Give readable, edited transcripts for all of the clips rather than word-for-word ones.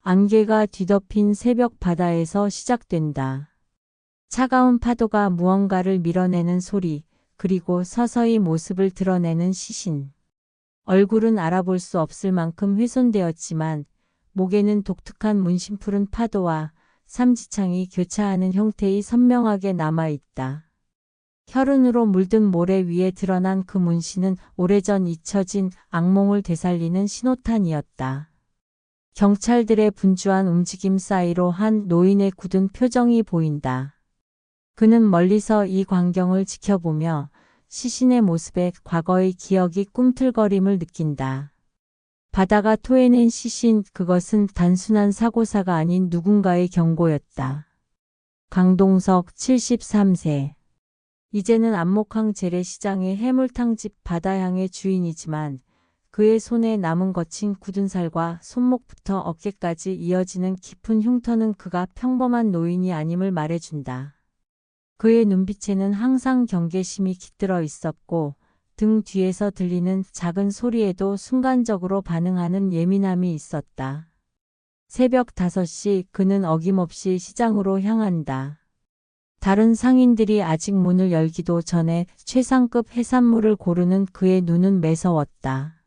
안개가 뒤덮인 새벽 바다에서 시작된다. 차가운 파도가 무언가를 밀어내는 소리, 그리고 서서히 모습을 드러내는 시신. 얼굴은 알아볼 수 없을 만큼 훼손되었지만 목에는 독특한 문신푸른 파도와 삼지창이 교차하는 형태이 선명하게 남아있다. 혈흔으로 물든 모래 위에 드러난 그 문신은 오래전 잊혀진 악몽을 되살리는 신호탄이었다. 경찰들의 분주한 움직임 사이로 한 노인의 굳은 표정이 보인다. 그는 멀리서 이 광경을 지켜보며 시신의 모습에 과거의 기억이 꿈틀거림을 느낀다. 바다가 토해낸 시신, 그것은 단순한 사고사가 아닌 누군가의 경고였다. 강동석 73세. 이제는 안목항 재래시장의 해물탕집 바다향의 주인이지만 그의 손에 남은 거친 굳은 살과 손목부터 어깨까지 이어지는 깊은 흉터는 그가 평범한 노인이 아님을 말해준다. 그의 눈빛에는 항상 경계심이 깃들어 있었고 등 뒤에서 들리는 작은 소리에도 순간적으로 반응하는 예민함이 있었다. 새벽 5시 그는 어김없이 시장으로 향한다. 다른 상인들이 아직 문을 열기도 전에 최상급 해산물을 고르는 그의 눈은 매서웠다.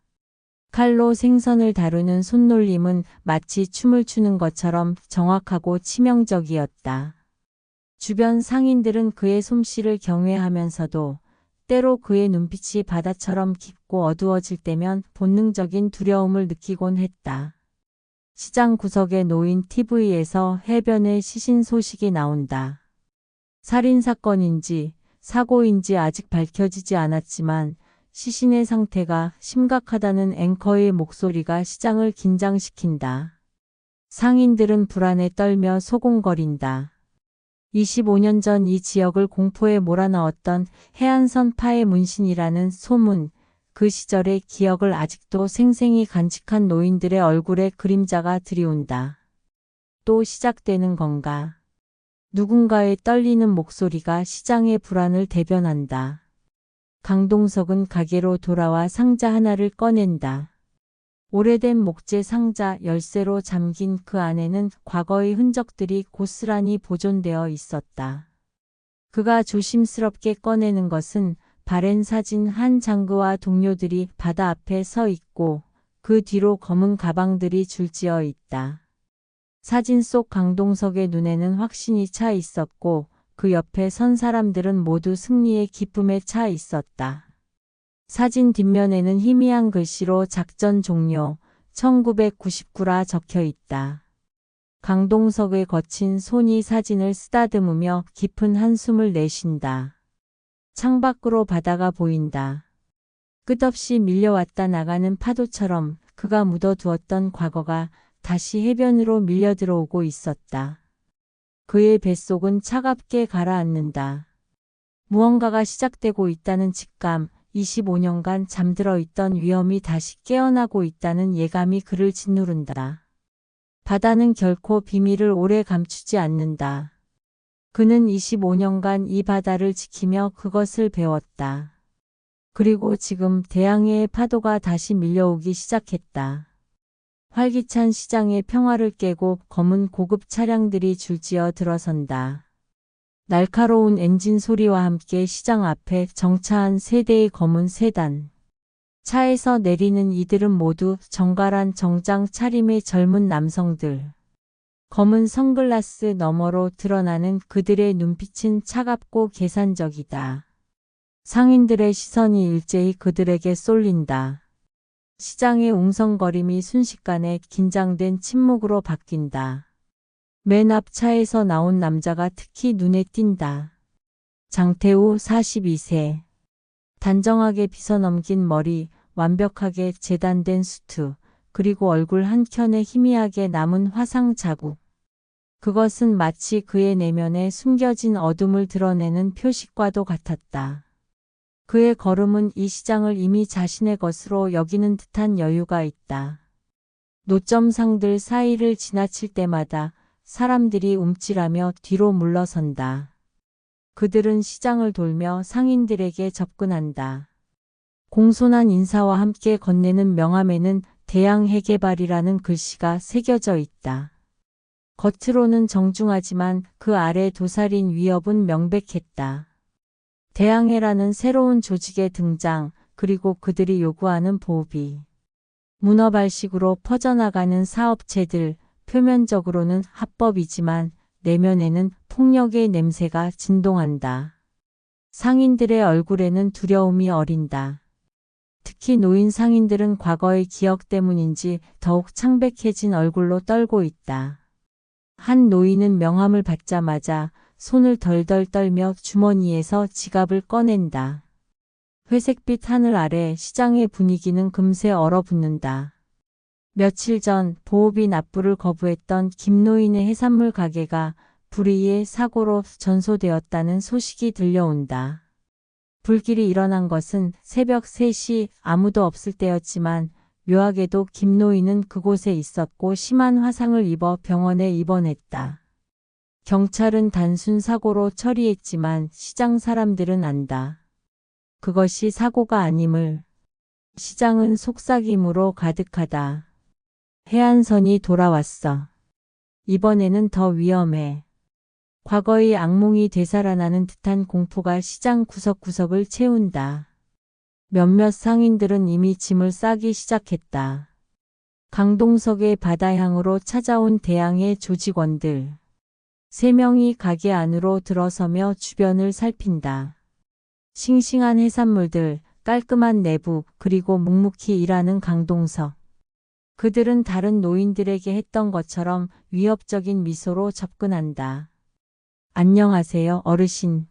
칼로 생선을 다루는 손놀림은 마치 춤을 추는 것처럼 정확하고 치명적이었다. 주변 상인들은 그의 솜씨를 경외하면서도 때로 그의 눈빛이 바다처럼 깊고 어두워질 때면 본능적인 두려움을 느끼곤 했다. 시장 구석에 놓인 TV에서 해변의 시신 소식이 나온다. 살인사건인지 사고인지 아직 밝혀지지 않았지만 시신의 상태가 심각하다는 앵커의 목소리가 시장을 긴장시킨다. 상인들은 불안에 떨며 소곤거린다. 25년 전 이 지역을 공포에 몰아넣었던 해안선 파의 문신이라는 소문, 그 시절의 기억을 아직도 생생히 간직한 노인들의 얼굴에 그림자가 드리운다. 또 시작되는 건가? 누군가의 떨리는 목소리가 시장의 불안을 대변한다. 강동석은 가게로 돌아와 상자 하나를 꺼낸다. 오래된 목재 상자, 열쇠로 잠긴 그 안에는 과거의 흔적들이 고스란히 보존되어 있었다. 그가 조심스럽게 꺼내는 것은 바랜 사진 한 장과 동료들이 바다 앞에 서 있고 그 뒤로 검은 가방들이 줄지어 있다. 사진 속 강동석의 눈에는 확신이 차 있었고 그 옆에 선 사람들은 모두 승리의 기쁨에 차 있었다. 사진 뒷면에는 희미한 글씨로 작전 종료, 1999라 적혀 있다. 강동석의 거친 손이 사진을 쓰다듬으며 깊은 한숨을 내쉰다. 창밖으로 바다가 보인다. 끝없이 밀려왔다 나가는 파도처럼 그가 묻어두었던 과거가 다시 해변으로 밀려 들어오고 있었다. 그의 뱃속은 차갑게 가라앉는다. 무언가가 시작되고 있다는 직감, 25년간 잠들어 있던 위험이 다시 깨어나고 있다는 예감이 그를 짓누른다. 바다는 결코 비밀을 오래 감추지 않는다. 그는 25년간 이 바다를 지키며 그것을 배웠다. 그리고 지금 대양해의 파도가 다시 밀려오기 시작했다. 활기찬 시장의 평화를 깨고 검은 고급 차량들이 줄지어 들어선다. 날카로운 엔진 소리와 함께 시장 앞에 정차한 세 대의 검은 세단. 차에서 내리는 이들은 모두 정갈한 정장 차림의 젊은 남성들. 검은 선글라스 너머로 드러나는 그들의 눈빛은 차갑고 계산적이다. 상인들의 시선이 일제히 그들에게 쏠린다. 시장의 웅성거림이 순식간에 긴장된 침묵으로 바뀐다. 맨 앞 차에서 나온 남자가 특히 눈에 띈다. 장태우 42세. 단정하게 빗어넘긴 머리, 완벽하게 재단된 수트, 그리고 얼굴 한켠에 희미하게 남은 화상 자국. 그것은 마치 그의 내면에 숨겨진 어둠을 드러내는 표식과도 같았다. 그의 걸음은 이 시장을 이미 자신의 것으로 여기는 듯한 여유가 있다. 노점상들 사이를 지나칠 때마다 사람들이 움찔하며 뒤로 물러선다. 그들은 시장을 돌며 상인들에게 접근한다. 공손한 인사와 함께 건네는 명함에는 대양해개발이라는 글씨가 새겨져 있다. 겉으로는 정중하지만 그 아래 도사린 위협은 명백했다. 대양해라는 새로운 조직의 등장, 그리고 그들이 요구하는 보비. 문어발식으로 퍼져나가는 사업체들, 표면적으로는 합법이지만 내면에는 폭력의 냄새가 진동한다. 상인들의 얼굴에는 두려움이 어린다. 특히 노인 상인들은 과거의 기억 때문인지 더욱 창백해진 얼굴로 떨고 있다. 한 노인은 명함을 받자마자 손을 덜덜 떨며 주머니에서 지갑을 꺼낸다. 회색빛 하늘 아래 시장의 분위기는 금세 얼어붙는다. 며칠 전 보호비 납부를 거부했던 김노인의 해산물 가게가 불의의 사고로 전소되었다는 소식이 들려온다. 불길이 일어난 것은 새벽 3시 아무도 없을 때였지만 묘하게도 김노인은 그곳에 있었고 심한 화상을 입어 병원에 입원했다. 경찰은 단순 사고로 처리했지만 시장 사람들은 안다. 그것이 사고가 아님을. 시장은 속삭임으로 가득하다. 해안선이 돌아왔어. 이번에는 더 위험해. 과거의 악몽이 되살아나는 듯한 공포가 시장 구석구석을 채운다. 몇몇 상인들은 이미 짐을 싸기 시작했다. 강동석의 바다향으로 찾아온 대양의 조직원들. 3명이 가게 안으로 들어서며 주변을 살핀다. 싱싱한 해산물들, 깔끔한 내부, 그리고 묵묵히 일하는 강동석. 그들은 다른 노인들에게 했던 것처럼 위협적인 미소로 접근한다. 안녕하세요, 어르신.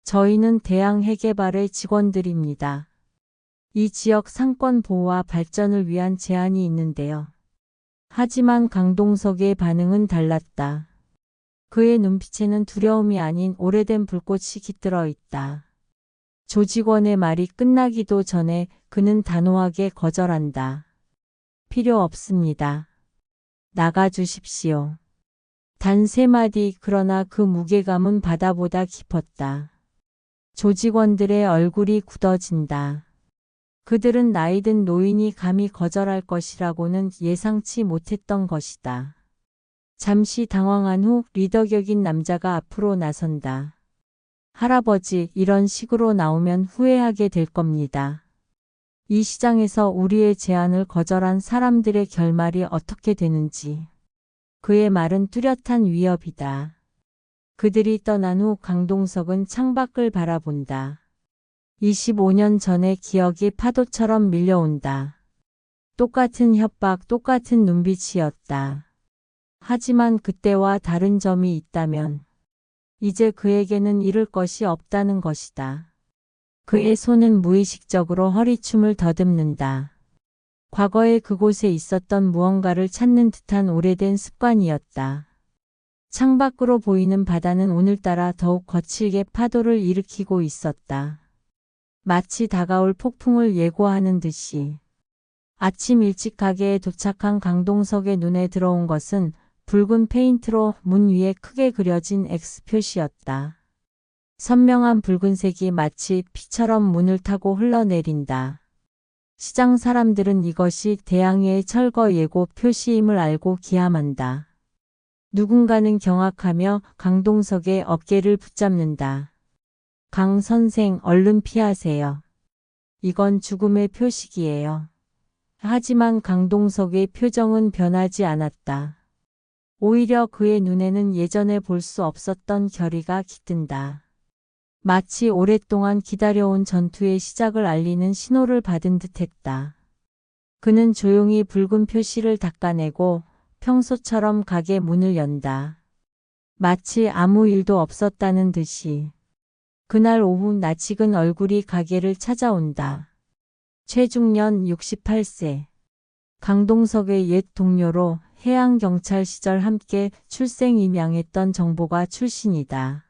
저희는 대양해개발의 직원들입니다. 이 지역 상권 보호와 발전을 위한 제안이 있는데요. 하지만 강동석의 반응은 달랐다. 그의 눈빛에는 두려움이 아닌 오래된 불꽃이 깃들어 있다. 조직원의 말이 끝나기도 전에 그는 단호하게 거절한다. 필요 없습니다. 나가주십시오. 단 3마디. 그러나 그 무게감은 바다보다 깊었다. 조직원들의 얼굴이 굳어진다. 그들은 나이든 노인이 감히 거절할 것이라고는 예상치 못했던 것이다. 잠시 당황한 후 리더격인 남자가 앞으로 나선다. 할아버지, 이런 식으로 나오면 후회하게 될 겁니다. 이 시장에서 우리의 제안을 거절한 사람들의 결말이 어떻게 되는지. 그의 말은 뚜렷한 위협이다. 그들이 떠난 후 강동석은 창밖을 바라본다. 25년 전의 기억이 파도처럼 밀려온다. 똑같은 협박, 똑같은 눈빛이었다. 하지만 그때와 다른 점이 있다면 이제 그에게는 잃을 것이 없다는 것이다. 그의 손은 무의식적으로 허리춤을 더듬는다. 과거에 그곳에 있었던 무언가를 찾는 듯한 오래된 습관이었다. 창밖으로 보이는 바다는 오늘따라 더욱 거칠게 파도를 일으키고 있었다. 마치 다가올 폭풍을 예고하는 듯이. 아침 일찍 가게에 도착한 강동석의 눈에 들어온 것은 붉은 페인트로 문 위에 크게 그려진 X 표시였다. 선명한 붉은색이 마치 피처럼 문을 타고 흘러내린다. 시장 사람들은 이것이 대양해의 철거 예고 표시임을 알고 기함한다. 누군가는 경악하며 강동석의 어깨를 붙잡는다. 강 선생, 얼른 피하세요. 이건 죽음의 표식이에요. 하지만 강동석의 표정은 변하지 않았다. 오히려 그의 눈에는 예전에 볼 수 없었던 결의가 깃든다. 마치 오랫동안 기다려온 전투의 시작을 알리는 신호를 받은 듯했다. 그는 조용히 붉은 표시를 닦아내고 평소처럼 가게 문을 연다. 마치 아무 일도 없었다는 듯이. 그날 오후 낯익은 얼굴이 가게를 찾아온다. 최중년 68세. 강동석의 옛 동료로 해양경찰 시절 함께 출생 임양했던 정보가 출신이다.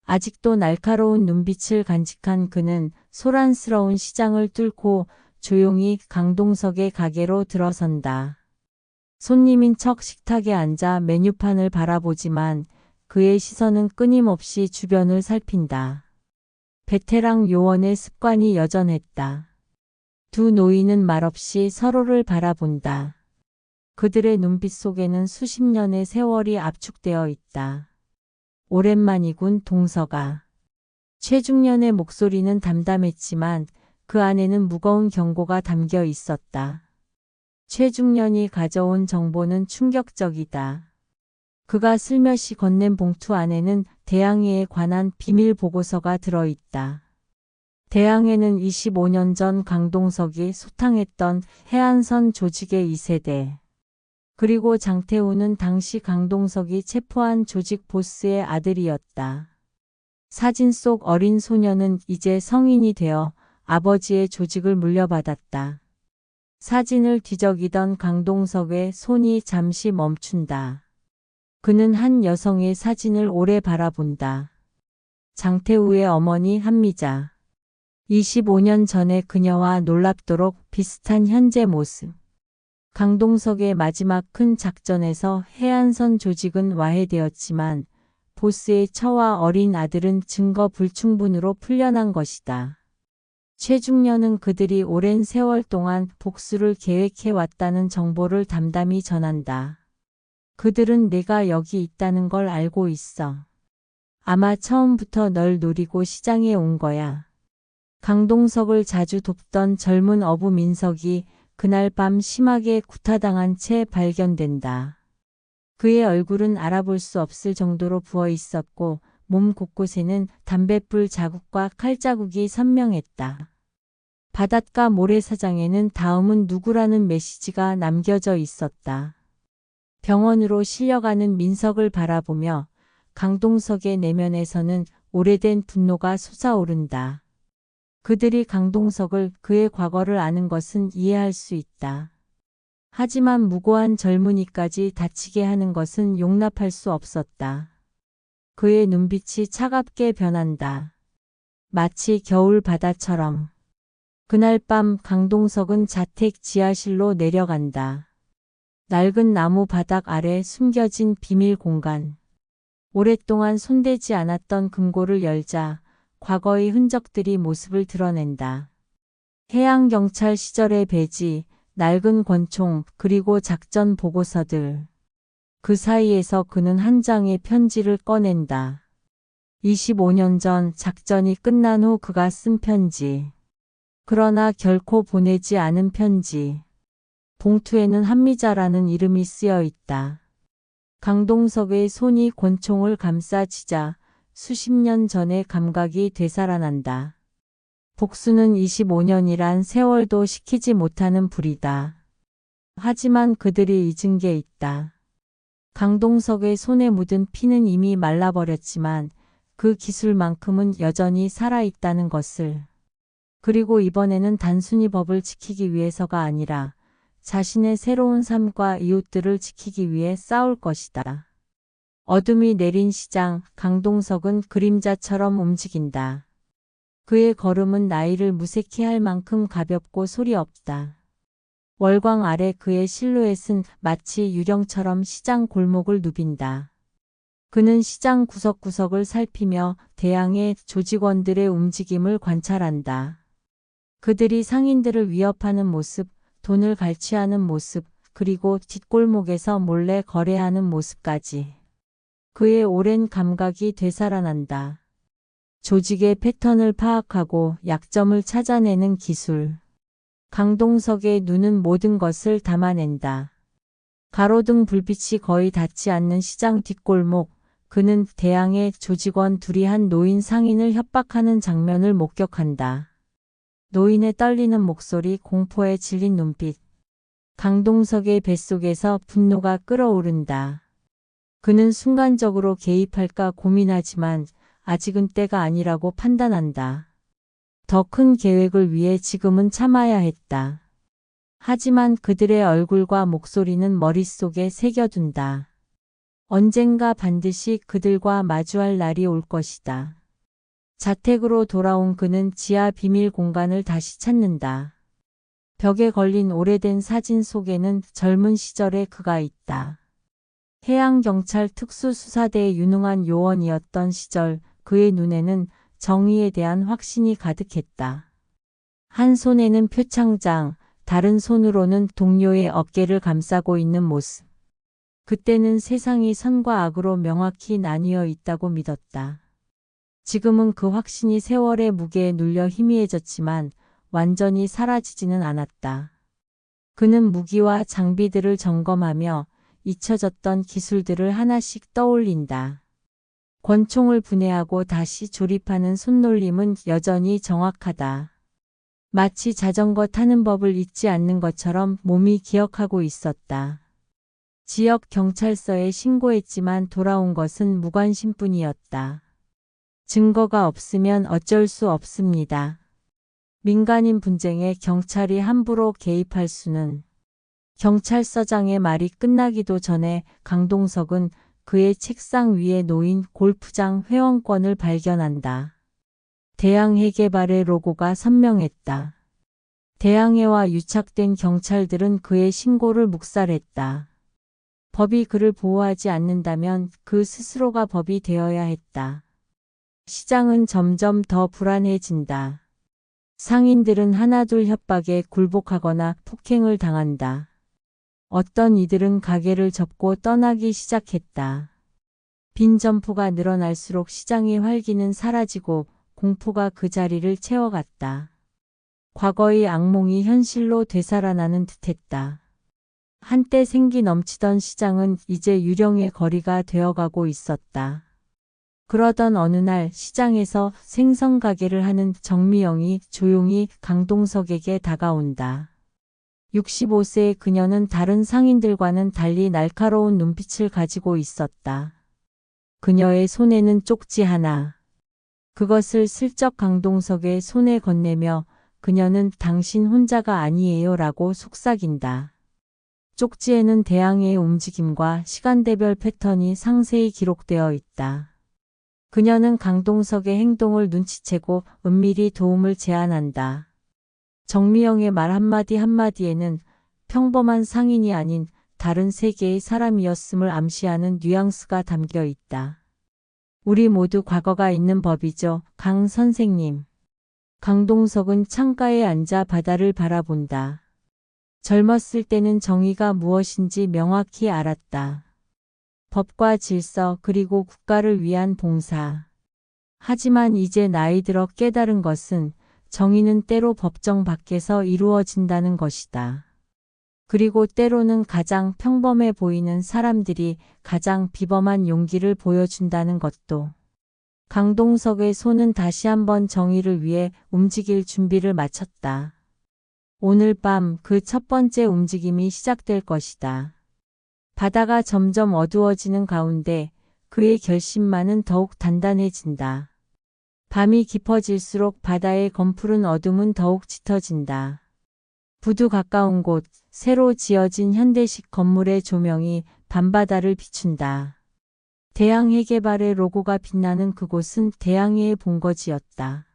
아직도 날카로운 눈빛을 간직한 그는 소란스러운 시장을 뚫고 조용히 강동석의 가게로 들어선다. 손님인 척 식탁에 앉아 메뉴판을 바라보지만 그의 시선은 끊임없이 주변을 살핀다. 베테랑 요원의 습관이 여전했다. 두 노인은 말없이 서로를 바라본다. 그들의 눈빛 속에는 수십 년의 세월이 압축되어 있다. 오랜만이군, 동서가. 최중년의 목소리는 담담했지만 그 안에는 무거운 경고가 담겨 있었다. 최중년이 가져온 정보는 충격적이다. 그가 슬며시 건넨 봉투 안에는 대항해에 관한 비밀 보고서가 들어있다. 대항해는 25년 전 강동석이 소탕했던 해안선 조직의 2세대. 그리고 장태우는 당시 강동석이 체포한 조직 보스의 아들이었다. 사진 속 어린 소녀는 이제 성인이 되어 아버지의 조직을 물려받았다. 사진을 뒤적이던 강동석의 손이 잠시 멈춘다. 그는 한 여성의 사진을 오래 바라본다. 장태우의 어머니 한미자. 25년 전에 그녀와 놀랍도록 비슷한 현재 모습. 강동석의 마지막 큰 작전에서 해안선 조직은 와해되었지만 보스의 처와 어린 아들은 증거 불충분으로 풀려난 것이다. 최중년은 그들이 오랜 세월 동안 복수를 계획해 왔다는 정보를 담담히 전한다. 그들은 내가 여기 있다는 걸 알고 있어. 아마 처음부터 널 노리고 시장에 온 거야. 강동석을 자주 돕던 젊은 어부 민석이 그날 밤 심하게 구타당한 채 발견된다. 그의 얼굴은 알아볼 수 없을 정도로 부어 있었고 몸 곳곳에는 담뱃불 자국과 칼자국이 선명했다. 바닷가 모래사장에는 다음은 누구라는 메시지가 남겨져 있었다. 병원으로 실려가는 민석을 바라보며 강동석의 내면에서는 오래된 분노가 솟아오른다. 그들이 강동석을 그의 과거를 아는 것은 이해할 수 있다. 하지만 무고한 젊은이까지 다치게 하는 것은 용납할 수 없었다. 그의 눈빛이 차갑게 변한다. 마치 겨울 바다처럼. 그날 밤 강동석은 자택 지하실로 내려간다. 낡은 나무 바닥 아래 숨겨진 비밀 공간. 오랫동안 손대지 않았던 금고를 열자 과거의 흔적들이 모습을 드러낸다. 해양경찰 시절의 배지, 낡은 권총, 그리고 작전 보고서들. 그 사이에서 그는 한 장의 편지를 꺼낸다. 25년 전 작전이 끝난 후 그가 쓴 편지. 그러나 결코 보내지 않은 편지. 봉투에는 한미자라는 이름이 쓰여 있다. 강동석의 손이 권총을 감싸쥐자 수십 년 전의 감각이 되살아난다. 복수는 25년이란 세월도 식히지 못하는 불이다. 하지만 그들이 잊은 게 있다. 강동석의 손에 묻은 피는 이미 말라버렸지만 그 기술만큼은 여전히 살아있다는 것을. 그리고 이번에는 단순히 법을 지키기 위해서가 아니라 자신의 새로운 삶과 이웃들을 지키기 위해 싸울 것이다. 어둠이 내린 시장, 강동석은 그림자처럼 움직인다. 그의 걸음은 나이를 무색해 할 만큼 가볍고 소리 없다. 월광 아래 그의 실루엣은 마치 유령처럼 시장 골목을 누빈다. 그는 시장 구석구석을 살피며 대항해 조직원들의 움직임을 관찰한다. 그들이 상인들을 위협하는 모습, 돈을 갈취하는 모습, 그리고 뒷골목에서 몰래 거래하는 모습까지. 그의 오랜 감각이 되살아난다. 조직의 패턴을 파악하고 약점을 찾아내는 기술. 강동석의 눈은 모든 것을 담아낸다. 가로등 불빛이 거의 닿지 않는 시장 뒷골목, 그는 대항해 조직원 둘이 한 노인 상인을 협박하는 장면을 목격한다. 노인의 떨리는 목소리, 공포에 질린 눈빛. 강동석의 뱃속에서 분노가 끓어오른다. 그는 순간적으로 개입할까 고민하지만 아직은 때가 아니라고 판단한다. 더 큰 계획을 위해 지금은 참아야 했다. 하지만 그들의 얼굴과 목소리는 머릿속에 새겨둔다. 언젠가 반드시 그들과 마주할 날이 올 것이다. 자택으로 돌아온 그는 지하 비밀 공간을 다시 찾는다. 벽에 걸린 오래된 사진 속에는 젊은 시절의 그가 있다. 해양경찰 특수수사대의 유능한 요원이었던 시절 그의 눈에는 정의에 대한 확신이 가득했다. 한 손에는 표창장, 다른 손으로는 동료의 어깨를 감싸고 있는 모습. 그때는 세상이 선과 악으로 명확히 나뉘어 있다고 믿었다. 지금은 그 확신이 세월의 무게에 눌려 희미해졌지만 완전히 사라지지는 않았다. 그는 무기와 장비들을 점검하며 잊혀졌던 기술들을 하나씩 떠올린다. 권총을 분해하고 다시 조립하는 손놀림은 여전히 정확하다. 마치 자전거 타는 법을 잊지 않는 것처럼 몸이 기억하고 있었다. 지역 경찰서에 신고했지만 돌아온 것은 무관심뿐이었다. 증거가 없으면 어쩔 수 없습니다. 민간인 분쟁에 경찰이 함부로 개입할 수는. 경찰서장의 말이 끝나기도 전에 강동석은 그의 책상 위에 놓인 골프장 회원권을 발견한다. 대양해개발의 로고가 선명했다. 대양해와 유착된 경찰들은 그의 신고를 묵살했다. 법이 그를 보호하지 않는다면 그 스스로가 법이 되어야 했다. 시장은 점점 더 불안해진다. 상인들은 하나둘 협박에 굴복하거나 폭행을 당한다. 어떤 이들은 가게를 접고 떠나기 시작했다. 빈 점포가 늘어날수록 시장의 활기는 사라지고 공포가 그 자리를 채워갔다. 과거의 악몽이 현실로 되살아나는 듯했다. 한때 생기 넘치던 시장은 이제 유령의 거리가 되어가고 있었다. 그러던 어느 날 시장에서 생선 가게를 하는 정미영이 조용히 강동석에게 다가온다. 65세의 그녀는 다른 상인들과는 달리 날카로운 눈빛을 가지고 있었다. 그녀의 손에는 쪽지 하나. 그것을 슬쩍 강동석의 손에 건네며 그녀는 당신 혼자가 아니에요 라고 속삭인다. 쪽지에는 대양의 움직임과 시간대별 패턴이 상세히 기록되어 있다. 그녀는 강동석의 행동을 눈치채고 은밀히 도움을 제안한다. 정미영의 말 한마디 한마디에는 평범한 상인이 아닌 다른 세계의 사람이었음을 암시하는 뉘앙스가 담겨 있다. 우리 모두 과거가 있는 법이죠, 강 선생님. 강동석은 창가에 앉아 바다를 바라본다. 젊었을 때는 정의가 무엇인지 명확히 알았다. 법과 질서 그리고 국가를 위한 봉사. 하지만 이제 나이 들어 깨달은 것은 정의는 때로 법정 밖에서 이루어진다는 것이다. 그리고 때로는 가장 평범해 보이는 사람들이 가장 비범한 용기를 보여준다는 것도. 강동석의 손은 다시 한번 정의를 위해 움직일 준비를 마쳤다. 오늘 밤 그 첫 번째 움직임이 시작될 것이다. 바다가 점점 어두워지는 가운데 그의 결심만은 더욱 단단해진다. 밤이 깊어질수록 바다의 검푸른 어둠은 더욱 짙어진다. 부두 가까운 곳, 새로 지어진 현대식 건물의 조명이 밤바다를 비춘다. 대양해개발의 로고가 빛나는 그곳은 대양해의 본거지였다.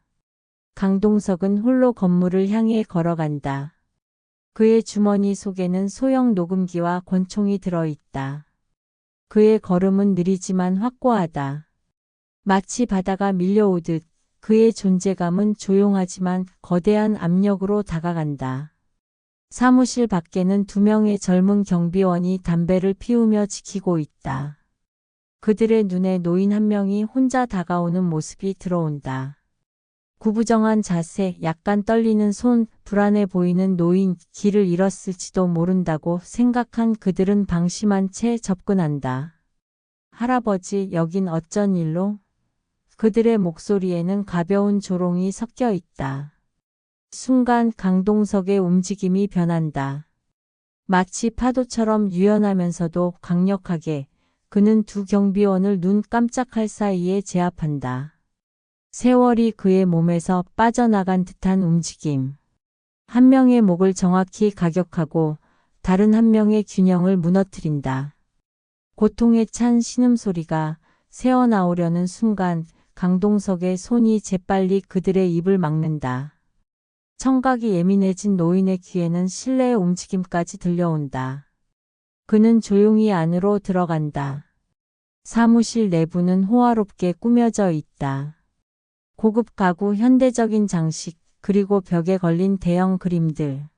강동석은 홀로 건물을 향해 걸어간다. 그의 주머니 속에는 소형 녹음기와 권총이 들어있다. 그의 걸음은 느리지만 확고하다. 마치 바다가 밀려오듯 그의 존재감은 조용하지만 거대한 압력으로 다가간다. 사무실 밖에는 2명의 젊은 경비원이 담배를 피우며 지키고 있다. 그들의 눈에 노인 한 명이 혼자 다가오는 모습이 들어온다. 구부정한 자세, 약간 떨리는 손, 불안해 보이는 노인, 길을 잃었을지도 모른다고 생각한 그들은 방심한 채 접근한다. 할아버지, 여긴 어쩐 일로? 그들의 목소리에는 가벼운 조롱이 섞여 있다. 순간 강동석의 움직임이 변한다. 마치 파도처럼 유연하면서도 강력하게 그는 2 경비원을 눈 깜짝할 사이에 제압한다. 세월이 그의 몸에서 빠져나간 듯한 움직임. 한 명의 목을 정확히 가격하고 다른 한 명의 균형을 무너뜨린다. 고통에 찬 신음소리가 새어나오려는 순간 강동석의 손이 재빨리 그들의 입을 막는다. 청각이 예민해진 노인의 귀에는 실내의 움직임까지 들려온다. 그는 조용히 안으로 들어간다. 사무실 내부는 호화롭게 꾸며져 있다. 고급 가구, 현대적인 장식, 그리고 벽에 걸린 대형 그림들.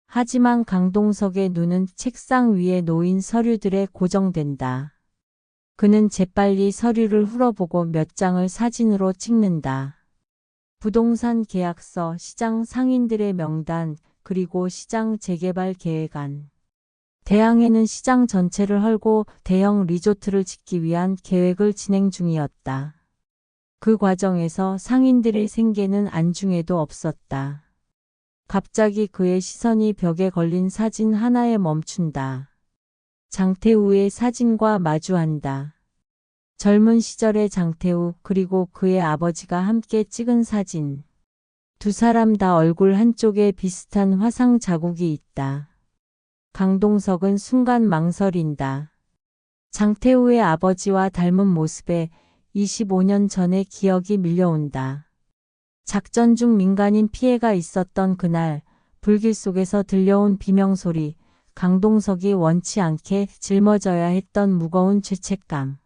하지만 강동석의 눈은 책상 위에 놓인 서류들에 고정된다. 그는 재빨리 서류를 훑어보고 몇 장을 사진으로 찍는다. 부동산 계약서, 시장 상인들의 명단, 그리고 시장 재개발 계획안. 대항해는 시장 전체를 헐고 대형 리조트를 짓기 위한 계획을 진행 중이었다. 그 과정에서 상인들의 생계는 안중에도 없었다. 갑자기 그의 시선이 벽에 걸린 사진 하나에 멈춘다. 장태우의 사진과 마주한다. 젊은 시절의 장태우 그리고 그의 아버지가 함께 찍은 사진. 두 사람 다 얼굴 한쪽에 비슷한 화상 자국이 있다. 강동석은 순간 망설인다. 장태우의 아버지와 닮은 모습에 25년 전의 기억이 밀려온다. 작전 중 민간인 피해가 있었던 그날, 불길 속에서 들려온 비명소리, 강동석이 원치 않게 짊어져야 했던 무거운 죄책감.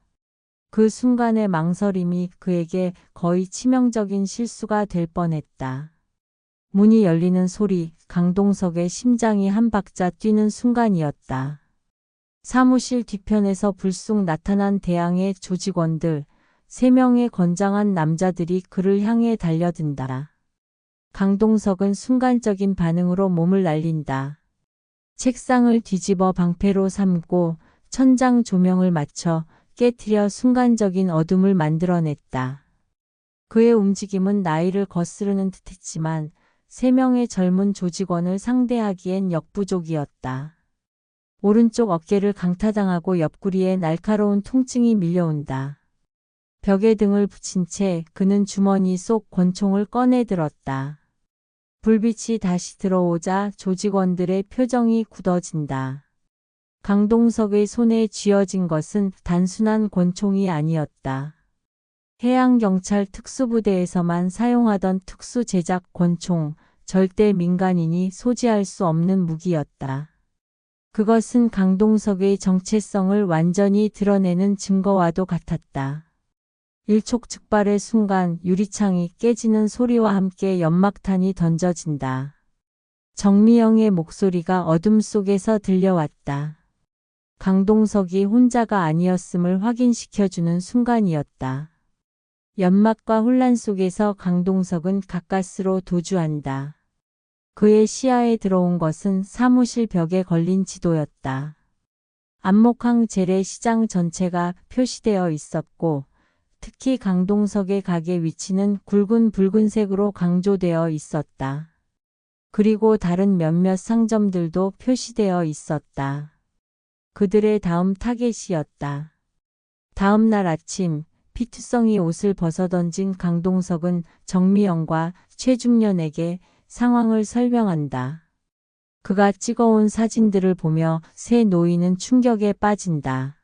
그 순간의 망설임이 그에게 거의 치명적인 실수가 될 뻔했다. 문이 열리는 소리, 강동석의 심장이 한 박자 뛰는 순간이었다. 사무실 뒤편에서 불쑥 나타난 대항해 조직원들, 3명의 건장한 남자들이 그를 향해 달려든다. 강동석은 순간적인 반응으로 몸을 날린다. 책상을 뒤집어 방패로 삼고 천장 조명을 맞춰 깨트려 순간적인 어둠을 만들어냈다. 그의 움직임은 나이를 거스르는 듯했지만 3명의 젊은 조직원을 상대하기엔 역부족이었다. 오른쪽 어깨를 강타당하고 옆구리에 날카로운 통증이 밀려온다. 벽에 등을 붙인 채 그는 주머니 속 권총을 꺼내 들었다. 불빛이 다시 들어오자 조직원들의 표정이 굳어진다. 강동석의 손에 쥐어진 것은 단순한 권총이 아니었다. 해양경찰 특수부대에서만 사용하던 특수 제작 권총, 절대 민간인이 소지할 수 없는 무기였다. 그것은 강동석의 정체성을 완전히 드러내는 증거와도 같았다. 일촉즉발의 순간 유리창이 깨지는 소리와 함께 연막탄이 던져진다. 정미영의 목소리가 어둠 속에서 들려왔다. 강동석이 혼자가 아니었음을 확인시켜주는 순간이었다. 연막과 혼란 속에서 강동석은 가까스로 도주한다. 그의 시야에 들어온 것은 사무실 벽에 걸린 지도였다. 안목항 재래시장 전체가 표시되어 있었고 특히 강동석의 가게 위치는 굵은 붉은색으로 강조되어 있었다. 그리고 다른 몇몇 상점들도 표시되어 있었다. 그들의 다음 타겟이었다. 다음 날 아침 피투성이 옷을 벗어던진 강동석은 정미영과 최중년에게 상황을 설명한다. 그가 찍어온 사진들을 보며 새 노인은 충격에 빠진다.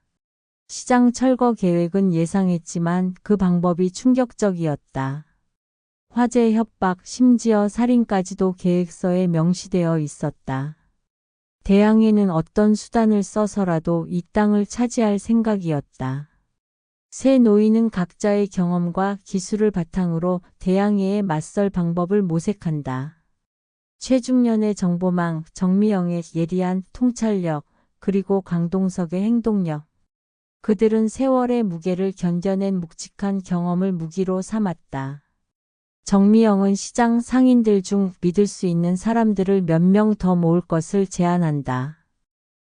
시장 철거 계획은 예상했지만 그 방법이 충격적이었다. 화재, 협박, 심지어 살인까지도 계획서에 명시되어 있었다. 대항해는 어떤 수단을 써서라도 이 땅을 차지할 생각이었다. 새 노인은 각자의 경험과 기술을 바탕으로 대항해에 맞설 방법을 모색한다. 최중년의 정보망, 정미영의 예리한 통찰력, 그리고 강동석의 행동력. 그들은 세월의 무게를 견뎌낸 묵직한 경험을 무기로 삼았다. 정미영은 시장 상인들 중 믿을 수 있는 사람들을 몇 명 더 모을 것을 제안한다.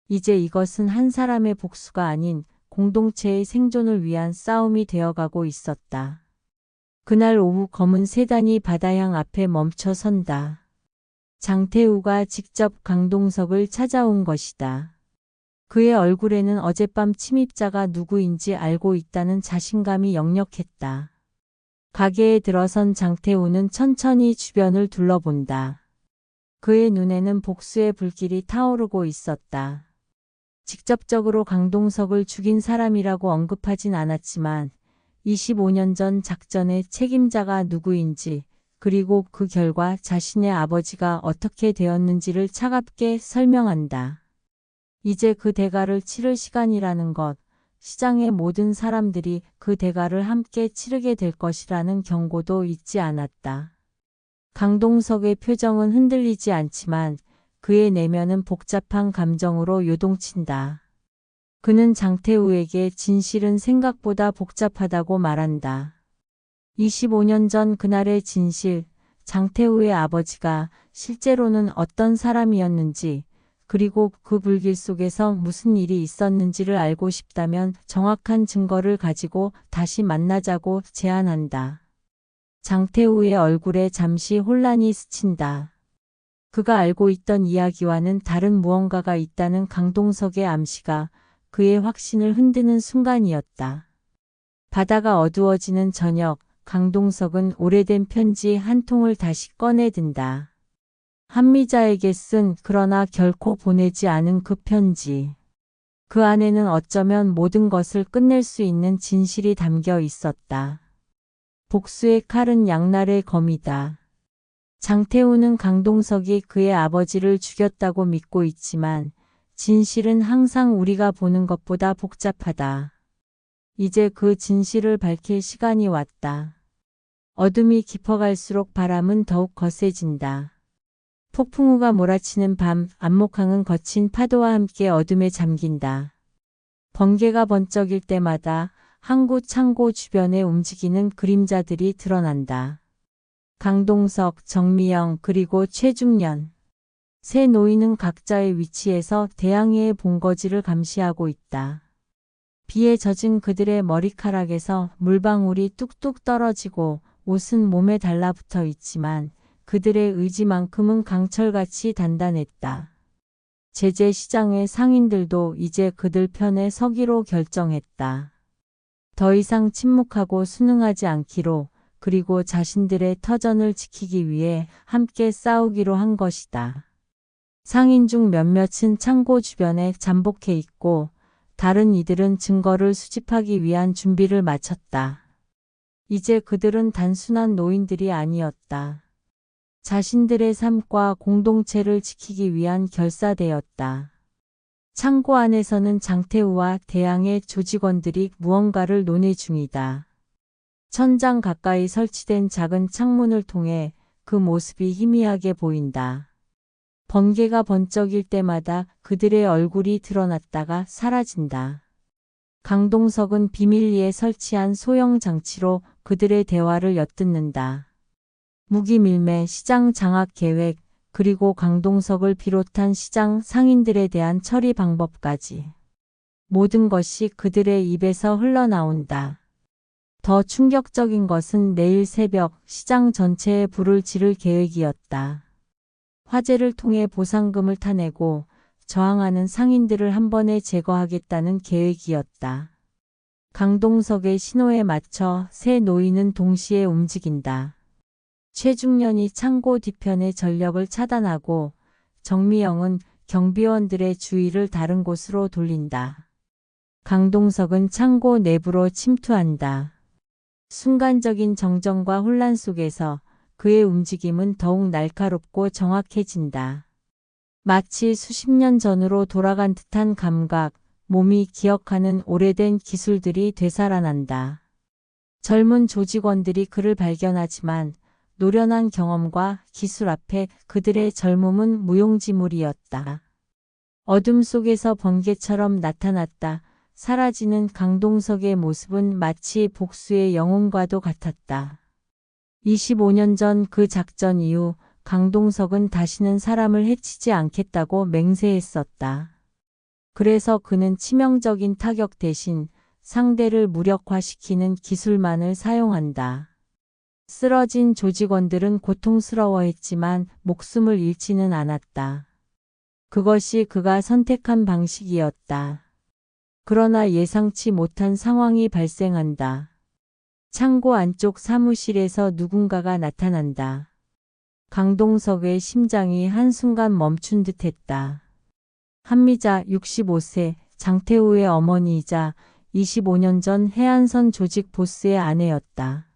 이제 이것은 한 사람의 복수가 아닌 공동체의 생존을 위한 싸움이 되어가고 있었다. 그날 오후 검은 세단이 바다향 앞에 멈춰 선다. 장태우가 직접 강동석을 찾아온 것이다. 그의 얼굴에는 어젯밤 침입자가 누구인지 알고 있다는 자신감이 역력했다. 가게에 들어선 장태우는 천천히 주변을 둘러본다. 그의 눈에는 복수의 불길이 타오르고 있었다. 직접적으로 강동석을 죽인 사람이라고 언급하진 않았지만 25년 전 작전의 책임자가 누구인지 그리고 그 결과 자신의 아버지가 어떻게 되었는지를 차갑게 설명한다. 이제 그 대가를 치를 시간이라는 것, 시장의 모든 사람들이 그 대가를 함께 치르게 될 것이라는 경고도 잊지 않았다. 강동석의 표정은 흔들리지 않지만 그의 내면은 복잡한 감정으로 요동친다. 그는 장태우에게 진실은 생각보다 복잡하다고 말한다. 25년 전 그날의 진실, 장태우의 아버지가 실제로는 어떤 사람이었는지, 그리고 그 불길 속에서 무슨 일이 있었는지를 알고 싶다면 정확한 증거를 가지고 다시 만나자고 제안한다. 장태우의 얼굴에 잠시 혼란이 스친다. 그가 알고 있던 이야기와는 다른 무언가가 있다는 강동석의 암시가 그의 확신을 흔드는 순간이었다. 바다가 어두워지는 저녁, 강동석은 오래된 편지 한 통을 다시 꺼내든다. 한미자에게 쓴 그러나 결코 보내지 않은 그 편지. 그 안에는 어쩌면 모든 것을 끝낼 수 있는 진실이 담겨 있었다. 복수의 칼은 양날의 검이다. 장태우는 강동석이 그의 아버지를 죽였다고 믿고 있지만 진실은 항상 우리가 보는 것보다 복잡하다. 이제 그 진실을 밝힐 시간이 왔다. 어둠이 깊어갈수록 바람은 더욱 거세진다. 폭풍우가 몰아치는 밤, 안목항은 거친 파도와 함께 어둠에 잠긴다. 번개가 번쩍일 때마다 항구 창고 주변에 움직이는 그림자들이 드러난다. 강동석, 정미영, 그리고 최중년. 세 노인은 각자의 위치에서 대양해의 본거지를 감시하고 있다. 비에 젖은 그들의 머리카락에서 물방울이 뚝뚝 떨어지고 옷은 몸에 달라붙어 있지만 그들의 의지만큼은 강철같이 단단했다. 제재시장의 상인들도 이제 그들 편에 서기로 결정했다. 더 이상 침묵하고 순응하지 않기로, 그리고 자신들의 터전을 지키기 위해 함께 싸우기로 한 것이다. 상인 중 몇몇은 창고 주변에 잠복해 있고 다른 이들은 증거를 수집하기 위한 준비를 마쳤다. 이제 그들은 단순한 노인들이 아니었다. 자신들의 삶과 공동체를 지키기 위한 결사대였다. 창고 안에서는 장태우와 대양의 조직원들이 무언가를 논의 중이다. 천장 가까이 설치된 작은 창문을 통해 그 모습이 희미하게 보인다. 번개가 번쩍일 때마다 그들의 얼굴이 드러났다가 사라진다. 강동석은 비밀리에 설치한 소형 장치로 그들의 대화를 엿듣는다. 무기밀매, 시장 장악 계획, 그리고 강동석을 비롯한 시장 상인들에 대한 처리 방법까지. 모든 것이 그들의 입에서 흘러나온다. 더 충격적인 것은 내일 새벽 시장 전체에 불을 지를 계획이었다. 화재를 통해 보상금을 타내고 저항하는 상인들을 한 번에 제거하겠다는 계획이었다. 강동석의 신호에 맞춰 세 노인은 동시에 움직인다. 최중년이 창고 뒤편의 전력을 차단하고 정미영은 경비원들의 주의를 다른 곳으로 돌린다. 강동석은 창고 내부로 침투한다. 순간적인 정정과 혼란 속에서 그의 움직임은 더욱 날카롭고 정확해진다. 마치 수십 년 전으로 돌아간 듯한 감각, 몸이 기억하는 오래된 기술들이 되살아난다. 젊은 조직원들이 그를 발견하지만 노련한 경험과 기술 앞에 그들의 젊음은 무용지물이었다. 어둠 속에서 번개처럼 나타났다. 사라지는 강동석의 모습은 마치 복수의 영혼과도 같았다. 25년 전 그 작전 이후 강동석은 다시는 사람을 해치지 않겠다고 맹세했었다. 그래서 그는 치명적인 타격 대신 상대를 무력화시키는 기술만을 사용한다. 쓰러진 조직원들은 고통스러워했지만 목숨을 잃지는 않았다. 그것이 그가 선택한 방식이었다. 그러나 예상치 못한 상황이 발생한다. 창고 안쪽 사무실에서 누군가가 나타난다. 강동석의 심장이 한순간 멈춘 듯 했다. 한미자 65세, 장태우의 어머니이자 25년 전 해안선 조직 보스의 아내였다.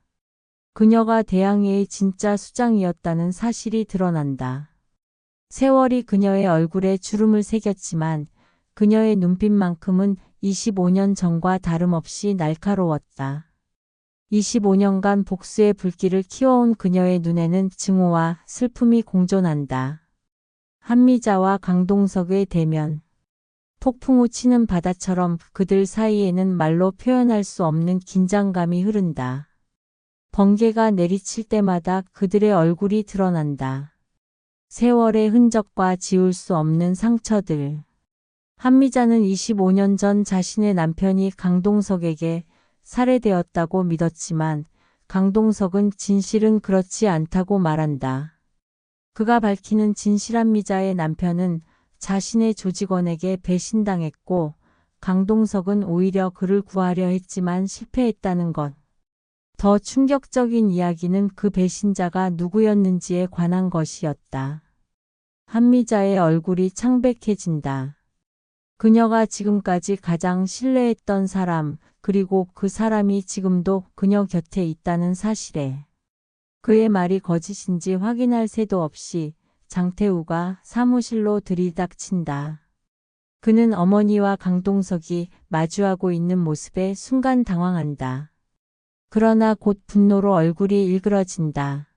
그녀가 대양해의 진짜 수장이었다는 사실이 드러난다. 세월이 그녀의 얼굴에 주름을 새겼지만 그녀의 눈빛만큼은 25년 전과 다름없이 날카로웠다. 25년간 복수의 불길을 키워온 그녀의 눈에는 증오와 슬픔이 공존한다. 한미자와 강동석의 대면. 폭풍우 치는 바다처럼 그들 사이에는 말로 표현할 수 없는 긴장감이 흐른다. 번개가 내리칠 때마다 그들의 얼굴이 드러난다. 세월의 흔적과 지울 수 없는 상처들. 한미자는 25년 전 자신의 남편이 강동석에게 살해되었다고 믿었지만 강동석은 진실은 그렇지 않다고 말한다. 그가 밝히는 진실 한미자의 남편은 자신의 조직원에게 배신당했고 강동석은 오히려 그를 구하려 했지만 실패했다는 것. 더 충격적인 이야기는 그 배신자가 누구였는지에 관한 것이었다. 한미자의 얼굴이 창백해진다. 그녀가 지금까지 가장 신뢰했던 사람, 그리고 그 사람이 지금도 그녀 곁에 있다는 사실에 그의 말이 거짓인지 확인할 새도 없이 장태우가 사무실로 들이닥친다. 그는 어머니와 강동석이 마주하고 있는 모습에 순간 당황한다. 그러나 곧 분노로 얼굴이 일그러진다.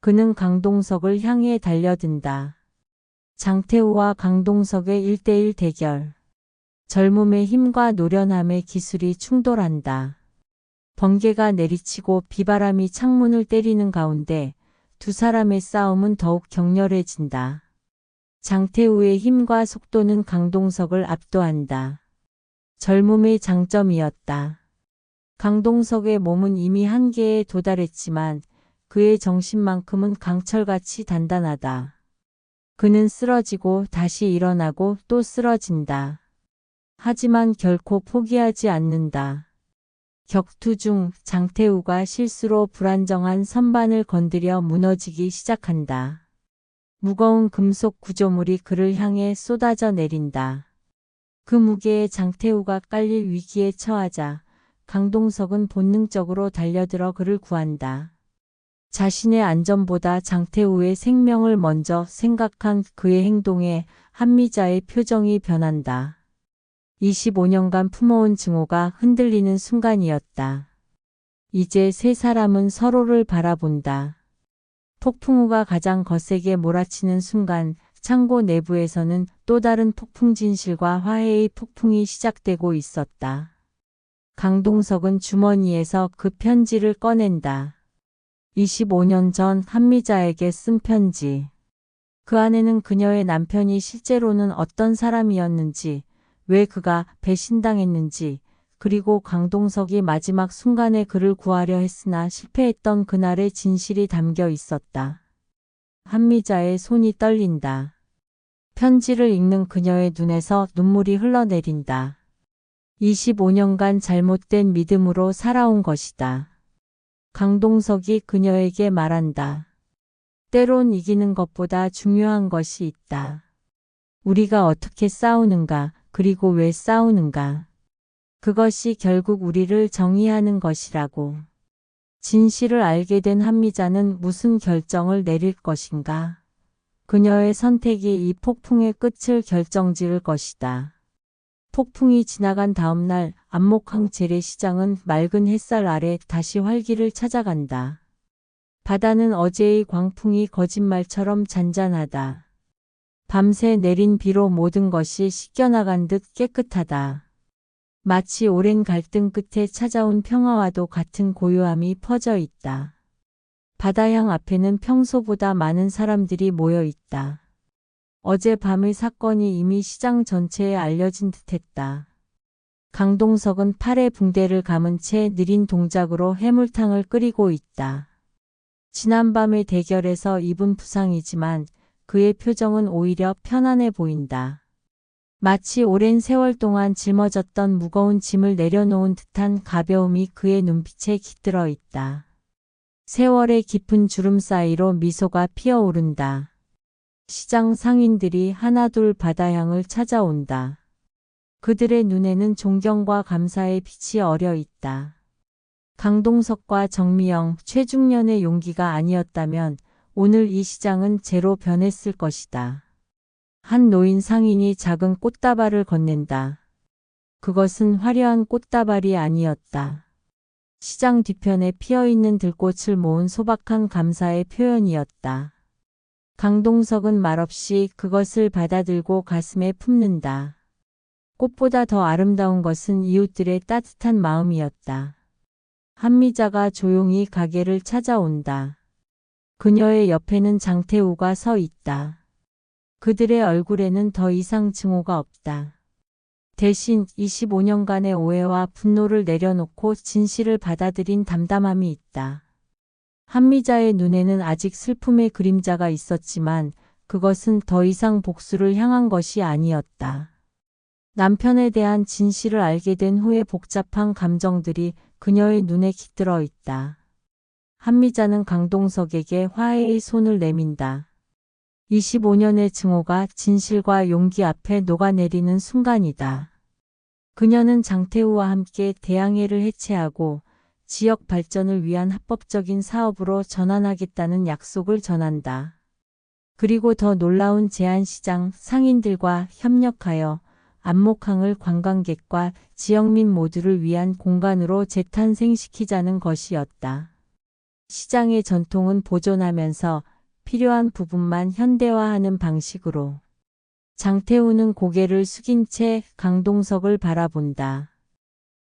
그는 강동석을 향해 달려든다. 장태우와 강동석의 1대1 대결. 젊음의 힘과 노련함의 기술이 충돌한다. 번개가 내리치고 비바람이 창문을 때리는 가운데 두 사람의 싸움은 더욱 격렬해진다. 장태우의 힘과 속도는 강동석을 압도한다. 젊음의 장점이었다. 강동석의 몸은 이미 한계에 도달했지만 그의 정신만큼은 강철같이 단단하다. 그는 쓰러지고 다시 일어나고 또 쓰러진다. 하지만 결코 포기하지 않는다. 격투 중 장태우가 실수로 불안정한 선반을 건드려 무너지기 시작한다. 무거운 금속 구조물이 그를 향해 쏟아져 내린다. 그 무게에 장태우가 깔릴 위기에 처하자 강동석은 본능적으로 달려들어 그를 구한다. 자신의 안전보다 장태우의 생명을 먼저 생각한 그의 행동에 한미자의 표정이 변한다. 25년간 품어온 증오가 흔들리는 순간이었다. 이제 세 사람은 서로를 바라본다. 폭풍우가 가장 거세게 몰아치는 순간 창고 내부에서는 또 다른 폭풍 진실과 화해의 폭풍이 시작되고 있었다. 강동석은 주머니에서 그 편지를 꺼낸다. 25년 전 한미자에게 쓴 편지. 그 안에는 그녀의 남편이 실제로는 어떤 사람이었는지, 왜 그가 배신당했는지, 그리고 강동석이 마지막 순간에 그를 구하려 했으나 실패했던 그날의 진실이 담겨 있었다. 한미자의 손이 떨린다. 편지를 읽는 그녀의 눈에서 눈물이 흘러내린다. 25년간 잘못된 믿음으로 살아온 것이다. 강동석이 그녀에게 말한다. 때론 이기는 것보다 중요한 것이 있다. 우리가 어떻게 싸우는가, 그리고 왜 싸우는가. 그것이 결국 우리를 정의하는 것이라고. 진실을 알게 된 한미자는 무슨 결정을 내릴 것인가. 그녀의 선택이 이 폭풍의 끝을 결정지을 것이다. 폭풍이 지나간 다음 날 안목항 재래시장은 맑은 햇살 아래 다시 활기를 찾아간다. 바다는 어제의 광풍이 거짓말처럼 잔잔하다. 밤새 내린 비로 모든 것이 씻겨나간 듯 깨끗하다. 마치 오랜 갈등 끝에 찾아온 평화와도 같은 고요함이 퍼져 있다. 바다향 앞에는 평소보다 많은 사람들이 모여 있다. 어젯밤의 사건이 이미 시장 전체에 알려진 듯했다. 강동석은 팔에 붕대를 감은 채 느린 동작으로 해물탕을 끓이고 있다. 지난밤의 대결에서 입은 부상이지만 그의 표정은 오히려 편안해 보인다. 마치 오랜 세월 동안 짊어졌던 무거운 짐을 내려놓은 듯한 가벼움이 그의 눈빛에 깃들어 있다. 세월의 깊은 주름 사이로 미소가 피어오른다. 시장 상인들이 하나둘 바다향을 찾아온다. 그들의 눈에는 존경과 감사의 빛이 어려 있다. 강동석과 정미영, 최중년의 용기가 아니었다면 오늘 이 시장은 제로 변했을 것이다. 한 노인 상인이 작은 꽃다발을 건넨다. 그것은 화려한 꽃다발이 아니었다. 시장 뒤편에 피어있는 들꽃을 모은 소박한 감사의 표현이었다. 강동석은 말없이 그것을 받아들고 가슴에 품는다. 꽃보다 더 아름다운 것은 이웃들의 따뜻한 마음이었다. 한미자가 조용히 가게를 찾아온다. 그녀의 옆에는 장태우가 서 있다. 그들의 얼굴에는 더 이상 증오가 없다. 대신 25년간의 오해와 분노를 내려놓고 진실을 받아들인 담담함이 있다. 한미자의 눈에는 아직 슬픔의 그림자가 있었지만 그것은 더 이상 복수를 향한 것이 아니었다. 남편에 대한 진실을 알게 된 후의 복잡한 감정들이 그녀의 눈에 깃들어 있다. 한미자는 강동석에게 화해의 손을 내민다. 25년의 증오가 진실과 용기 앞에 녹아내리는 순간이다. 그녀는 장태우와 함께 대항해를 해체하고 지역 발전을 위한 합법적인 사업으로 전환하겠다는 약속을 전한다. 그리고 더 놀라운 제안시장 상인들과 협력하여 안목항을 관광객과 지역민 모두를 위한 공간으로 재탄생시키자는 것이었다. 시장의 전통은 보존하면서 필요한 부분만 현대화하는 방식으로. 장태우는 고개를 숙인 채 강동석을 바라본다.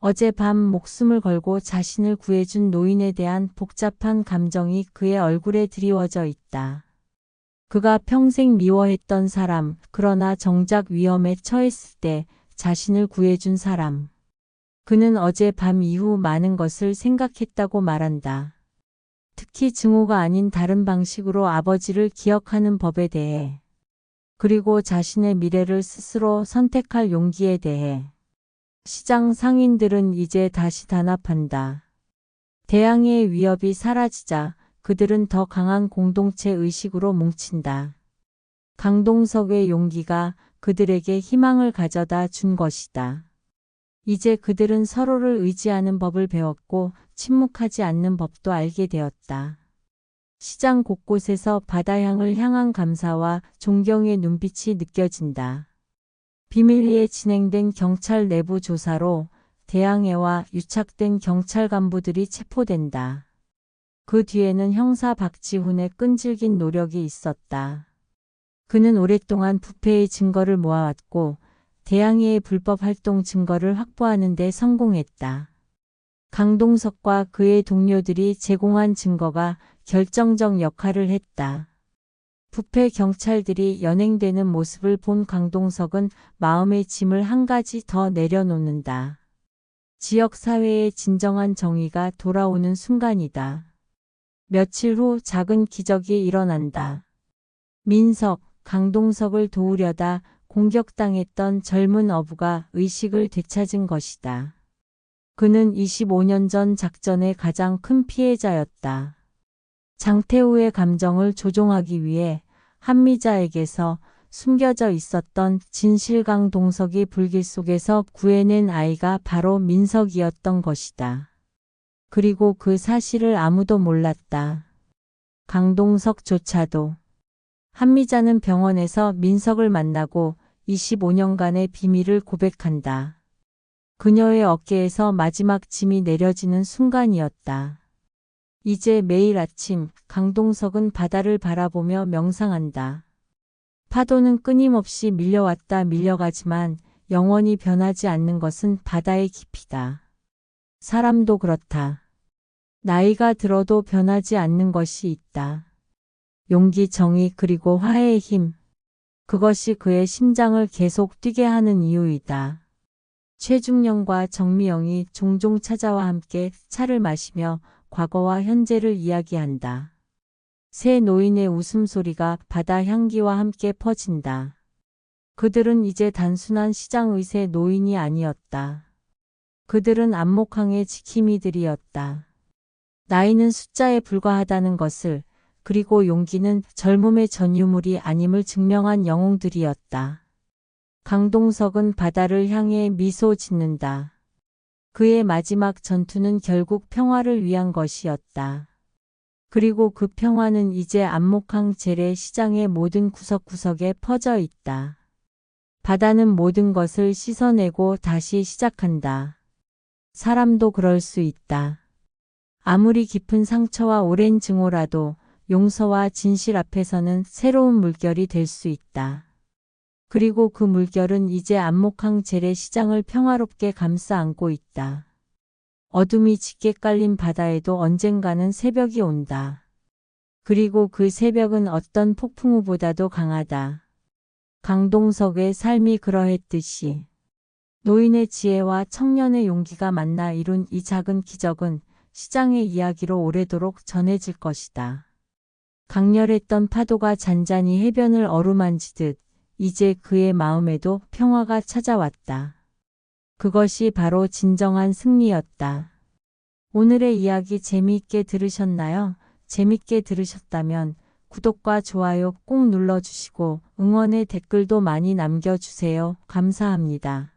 어젯밤 목숨을 걸고 자신을 구해준 노인에 대한 복잡한 감정이 그의 얼굴에 드리워져 있다. 그가 평생 미워했던 사람, 그러나 정작 위험에 처했을 때 자신을 구해준 사람. 그는 어젯밤 이후 많은 것을 생각했다고 말한다. 특히 증오가 아닌 다른 방식으로 아버지를 기억하는 법에 대해. 그리고 자신의 미래를 스스로 선택할 용기에 대해. 시장 상인들은 이제 다시 단합한다. 대항해의 위협이 사라지자 그들은 더 강한 공동체 의식으로 뭉친다. 강동석의 용기가 그들에게 희망을 가져다 준 것이다. 이제 그들은 서로를 의지하는 법을 배웠고 침묵하지 않는 법도 알게 되었다. 시장 곳곳에서 바다향을 향한 감사와 존경의 눈빛이 느껴진다. 비밀리에 진행된 경찰 내부 조사로 대항해와 유착된 경찰 간부들이 체포된다. 그 뒤에는 형사 박지훈의 끈질긴 노력이 있었다. 그는 오랫동안 부패의 증거를 모아왔고 대항해의 불법 활동 증거를 확보하는 데 성공했다. 강동석과 그의 동료들이 제공한 증거가 결정적 역할을 했다. 부패 경찰들이 연행되는 모습을 본 강동석은 마음의 짐을 한 가지 더 내려놓는다. 지역사회의 진정한 정의가 돌아오는 순간이다. 며칠 후 작은 기적이 일어난다. 민석, 강동석을 도우려다 공격당했던 젊은 어부가 의식을 되찾은 것이다. 그는 25년 전 작전의 가장 큰 피해자였다. 장태우의 감정을 조종하기 위해 한미자에게서 숨겨져 있었던 진실 강동석이 불길 속에서 구해낸 아이가 바로 민석이었던 것이다. 그리고 그 사실을 아무도 몰랐다. 강동석조차도. 한미자는 병원에서 민석을 만나고 25년간의 비밀을 고백한다. 그녀의 어깨에서 마지막 짐이 내려지는 순간이었다. 이제 매일 아침 강동석은 바다를 바라보며 명상한다. 파도는 끊임없이 밀려왔다 밀려가지만 영원히 변하지 않는 것은 바다의 깊이다. 사람도 그렇다. 나이가 들어도 변하지 않는 것이 있다. 용기, 정의, 그리고 화해의 힘. 그것이 그의 심장을 계속 뛰게 하는 이유이다. 최중령과 정미영이 종종 찾아와 함께 차를 마시며 과거와 현재를 이야기한다. 새 노인의 웃음소리가 바다 향기와 함께 퍼진다. 그들은 이제 단순한 시장의세 노인이 아니었다. 그들은 안목항의 지킴이들이었다. 나이는 숫자에 불과하다는 것을, 그리고 용기는 젊음의 전유물이 아님을 증명한 영웅들이었다. 강동석은 바다를 향해 미소 짓는다. 그의 마지막 전투는 결국 평화를 위한 것이었다. 그리고 그 평화는 이제 안목항 재래시장의 모든 구석구석에 퍼져 있다. 바다는 모든 것을 씻어내고 다시 시작한다. 사람도 그럴 수 있다. 아무리 깊은 상처와 오랜 증오라도 용서와 진실 앞에서는 새로운 물결이 될 수 있다. 그리고 그 물결은 이제 안목항 재래시장을 평화롭게 감싸 안고 있다. 어둠이 짙게 깔린 바다에도 언젠가는 새벽이 온다. 그리고 그 새벽은 어떤 폭풍우보다도 강하다. 강동석의 삶이 그러했듯이 노인의 지혜와 청년의 용기가 만나 이룬 이 작은 기적은 시장의 이야기로 오래도록 전해질 것이다. 강렬했던 파도가 잔잔히 해변을 어루만지듯 이제 그의 마음에도 평화가 찾아왔다. 그것이 바로 진정한 승리였다. 오늘의 이야기 재미있게 들으셨나요? 재밌게 들으셨다면 구독과 좋아요 꼭 눌러주시고 응원의 댓글도 많이 남겨주세요. 감사합니다.